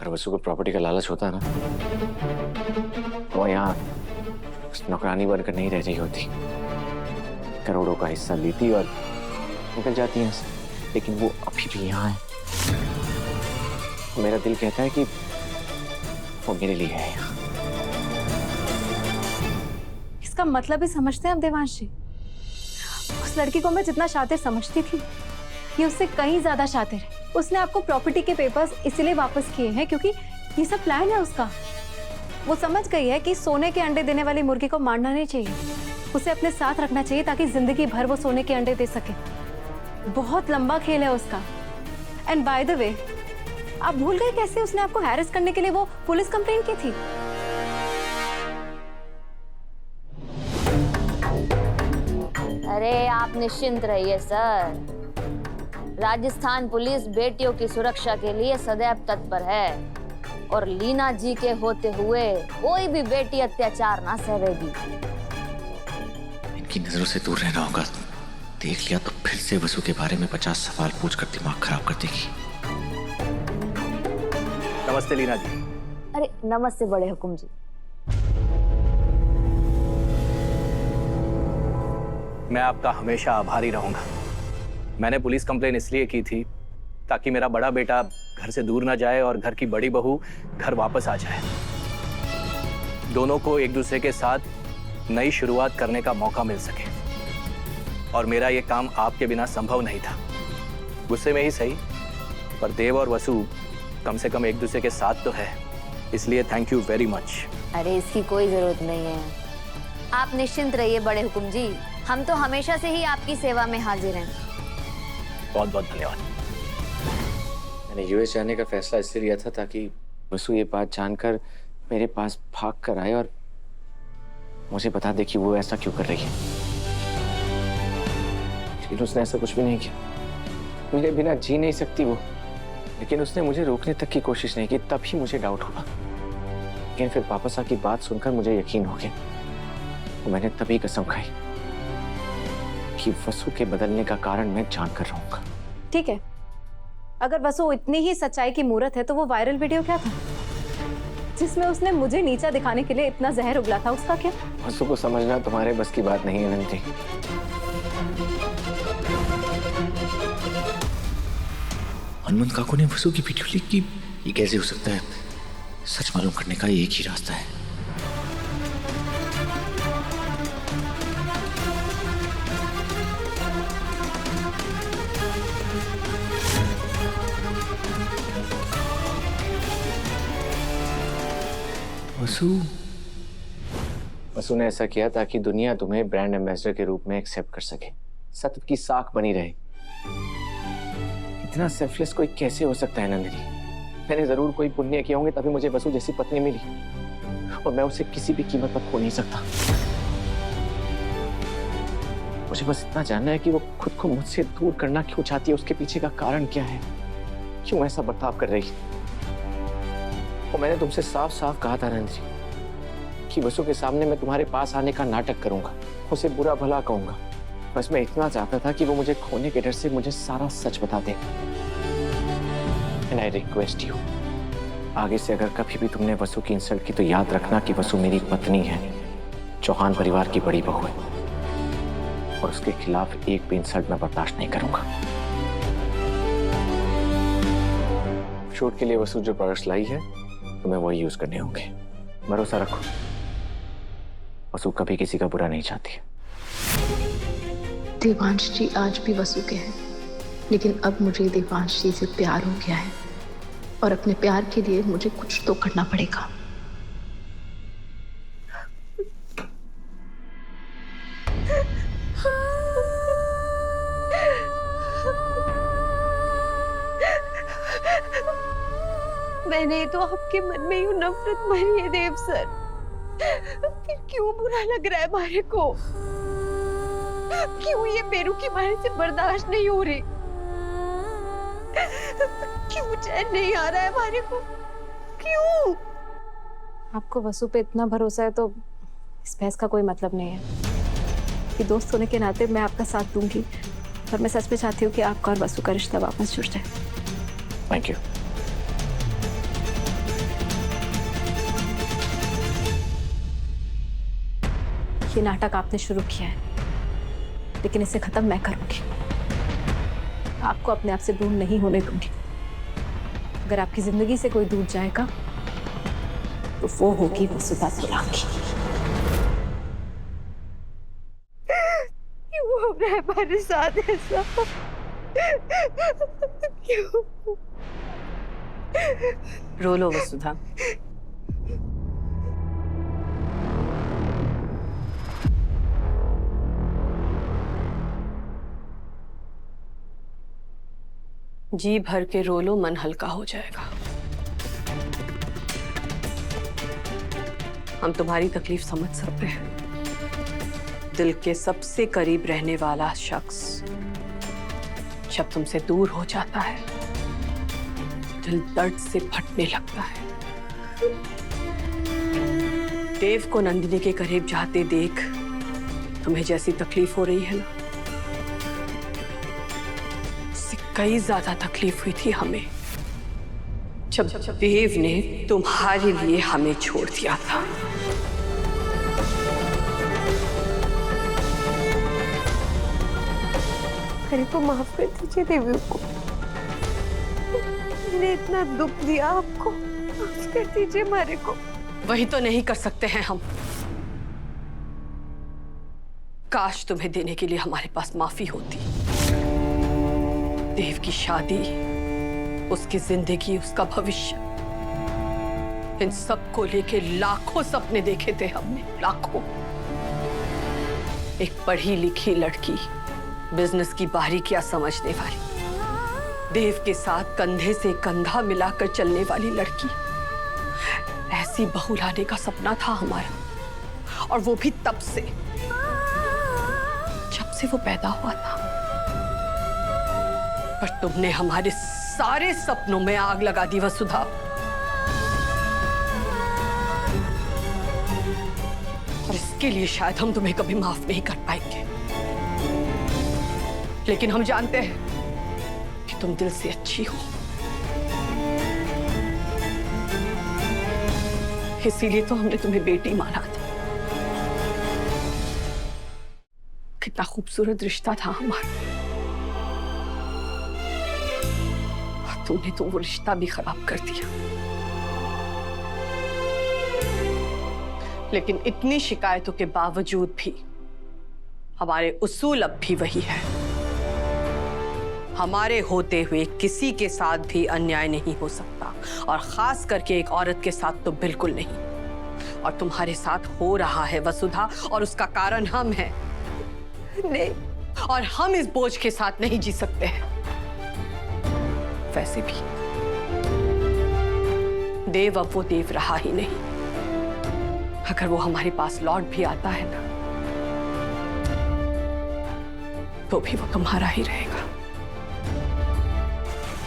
अगर वसु को प्रॉपर्टी का लालच होता ना तो यहाँ नौकरानी बनकर नहीं रह रही होती, करोड़ों का हिस्सा लेती और निकल जाती है। लेकिन वो अभी भी यहाँ है। मेरा दिल कहता है कि वो मेरे लिए है यहाँ। इसका मतलब ही समझते हैं आप देवांश जी? उस लड़की को मैं जितना शातिर समझती थी, ये उससे कहीं ज्यादा शातिर है। उसने आपको प्रॉपर्टी के पेपर्स इसीलिए वापस किए हैं क्योंकि ये सब प्लान है उसका। वो समझ गई है कि सोने के अंडे देने वाली मुर्गी को मारना नहीं चाहिए, उसे अपने साथ रखना चाहिए ताकि जिंदगी भर वो सोने के अंडे दे सके। बहुत लंबा खेल है उसका। एंड बाय द वे, आप भूल गए कैसे उसने आपको हैरेस करने के लिए वो पुलिस कंप्लेंट की थी? अरे आप निश्चिंत रहिए सर, राजस्थान पुलिस बेटियों की सुरक्षा के लिए सदैव तत्पर है और लीना जी के होते हुए कोई भी बेटी अत्याचार ना सहेगी। इनकी नजरों से दूर रहना होगा। देख लिया तो फिर से वसु के बारे में 50 सवाल पूछकर दिमाग खराब कर देगी। नमस्ते लीना जी। अरे नमस्ते बड़े हुकुम जी। मैं आपका हमेशा आभारी रहूंगा। मैंने पुलिस कंप्लेन इसलिए की थी ताकि मेरा बड़ा बेटा घर से दूर ना जाए और घर की बड़ी बहू घर वापस आ जाए। दोनों को एक दूसरे के साथ नई शुरुआत करने का मौका मिल सके। और मेरा ये काम आपके बिना संभव नहीं था। गुस्से में ही सही, पर देव और वसु कम से कम एक दूसरे के साथ तो है, इसलिए थैंक यू वेरी मच। अरे इसकी कोई जरूरत नहीं है, आप निश्चिंत रहिए बड़े हुकुम जी, हम तो हमेशा से ही आपकी सेवा में हाजिर हैं। बहुत बहुत धन्यवाद। मैंने यूएस जाने का फैसला इसलिए लिया था ताकि वसु ये बात जानकर मेरे पास भाग कर आए और मुझे बता दे कि वो ऐसा क्यों कर रही है। लेकिन उसने ऐसा कुछ भी नहीं किया। मेरे बिना जी नहीं सकती वो, लेकिन उसने मुझे रोकने तक की कोशिश नहीं की। तभी मुझे डाउट हुआ, लेकिन फिर वापस आके बात सुनकर मुझे यकीन हो गया। तो मैंने तभी कसम खाई कि वसु के बदलने का कारण मैं जानकर रहूंगा। ठीक है, अगर वसु इतनी ही सच्चाई की मूरत है तो वो वायरल वीडियो क्या था जिसमें उसने मुझे नीचा दिखाने के लिए इतना जहर उगला था, उसका क्या? वसु को समझना तुम्हारे बस की बात नहीं है नंदी। हनुमंत काकू ने वसु की वीडियो लीक की, ये कैसे हो सकता है? सच मालूम करने का एक ही रास्ता है। वसु ने ऐसा किया ताकि दुनिया तुम्हें ब्रांड एम्बेसडर के रूप में एक्सेप्ट कर सके, सत्य की साख बनी रहे। इतना सेल्फलेस कोई कैसे हो सकता है नंदिनी? मैंने जरूर कोई पुण्य किए होंगे तभी मुझे वसु जैसी पत्नी मिली, और मैं उसे किसी भी कीमत पर खो नहीं सकता। मुझे बस इतना जानना है कि वो खुद को मुझसे दूर करना क्यों चाहती है, उसके पीछे का कारण क्या है, क्यों ऐसा बर्ताव कर रही है। और मैंने तुमसे साफ साफ कहा था नंदिनी कि वसु के सामने मैं तुम्हारे पास आने का नाटक करूंगा, उसे बुरा भला कहूंगा। बस मैं इतना चाहता था कि वो मुझे खोने के डर से मुझे सारा सच बता दे। एंड आई रिक्वेस्ट यू, आगे से अगर कभी भी तुमने वसु की इंसल्ट की तो याद रखना कि वसु मेरी पत्नी है, चौहान परिवार की बड़ी बहू है, और उसके खिलाफ एक भी इंसल्ट मैं बर्दाश्त नहीं करूंगा। शूट के लिए वसु जो प्रोडक्ट्स लाई है तुम्हें वही यूज करने होंगे। भरोसा रखो, वसु कभी किसी का बुरा नहीं चाहती है। देवांश जी आज भी वसु के हैं, लेकिन अब मुझे देवांश जी से प्यार हो गया है और अपने प्यार के लिए मुझे कुछ तो करना पड़ेगा। मैंने तो आपके मन में यूं नफरत भरी है देव सर, फिर क्यों बुरा लग रहा है मारे को? क्यों ये पेरू की मारे से बर्दाश्त नहीं हो रही? क्यों चैन नहीं आ रहा है मारे को? क्यों? आपको वसु पे इतना भरोसा है तो इस बहस का कोई मतलब नहीं है। कि दोस्त होने के नाते मैं आपका साथ दूंगी, और मैं सच में चाहती हूँ कि आपका और वसु का रिश्ता वापस जुड़ जाए। Thank you. ये नाटक आपने शुरू किया है, लेकिन इसे खत्म मैं करूंगी। आपको अपने आप से दूर नहीं होने दूंगी। अगर आपकी जिंदगी से कोई दूर जाएगा तो वो होगी वसुधा सोलंकी। क्यों हो रहा है हमारे साथ ऐसा? क्यों? रो लो वसुधा। जी भर के रो लो, मन हल्का हो जाएगा। हम तुम्हारी तकलीफ समझ सकते हैं। दिल के सबसे करीब रहने वाला शख्स जब तुमसे दूर हो जाता है, दिल दर्द से फटने लगता है। देव को नंदिनी के करीब जाते देख तुम्हें जैसी तकलीफ हो रही है ना, उससे कई ज्यादा तकलीफ हुई थी हमें जब देव ने तुम्हारे लिए हमें छोड़ दिया था। मेरे को माफ कर दीजिए देवी को, मैंने इतना दुख दिया आपको, माफ कर दीजिए मारे को। वही तो नहीं कर सकते हैं हम। काश तुम्हें देने के लिए हमारे पास माफी होती। देव की शादी, उसकी जिंदगी, उसका भविष्य, इन सब को लेके लाखों सपने देखे थे हमने, लाखों। एक पढ़ी लिखी लड़की, बिजनेस की बारीकियां समझने वाली, देव के साथ कंधे से कंधा मिलाकर चलने वाली लड़की, ऐसी बहू लाने का सपना था हमारा। और वो भी तब से, जब से वो पैदा हुआ था। पर तुमने हमारे सारे सपनों में आग लगा दी वसुधा। और इसके लिए शायद हम तुम्हें कभी माफ नहीं कर पाएंगे, लेकिन हम जानते हैं कि तुम दिल से अच्छी हो, इसीलिए तो हमने तुम्हें बेटी माना था। कितना खूबसूरत रिश्ता था हमारा, तुमने तो वो रिश्ता भी खराब कर दिया। लेकिन इतनी शिकायतों के बावजूद भी हमारे उसूल अब भी वही है। हमारे होते हुए किसी के साथ भी अन्याय नहीं हो सकता, और खास करके एक औरत के साथ तो बिल्कुल नहीं। और तुम्हारे साथ हो रहा है वसुधा, और उसका कारण हम हैं। नहीं, और हम इस बोझ के साथ नहीं जी सकते हैं। वैसे भी देव अब वो देव रहा ही नहीं। अगर वो हमारे पास लौट भी आता है ना, तो भी वो तुम्हारा ही रहेगा।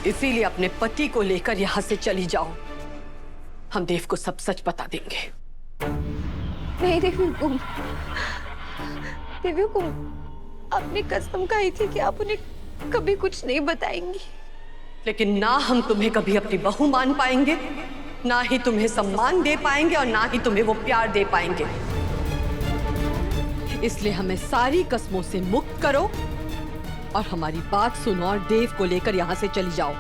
इसीलिए अपने पति को लेकर यहां से चली जाओ। हम देव को सब सच बता देंगे। नहीं देवी हुकुम, देवी हुकुम, आपने कसम खाई थी कि आप उन्हें कभी कुछ नहीं बताएंगी। लेकिन ना हम तुम्हें कभी अपनी बहू मान पाएंगे, ना ही तुम्हें सम्मान दे पाएंगे, और ना ही तुम्हें वो प्यार दे पाएंगे। इसलिए हमें सारी कस्मों से मुक्त करो और हमारी बात सुनो और देव को लेकर यहां से चली जाओ।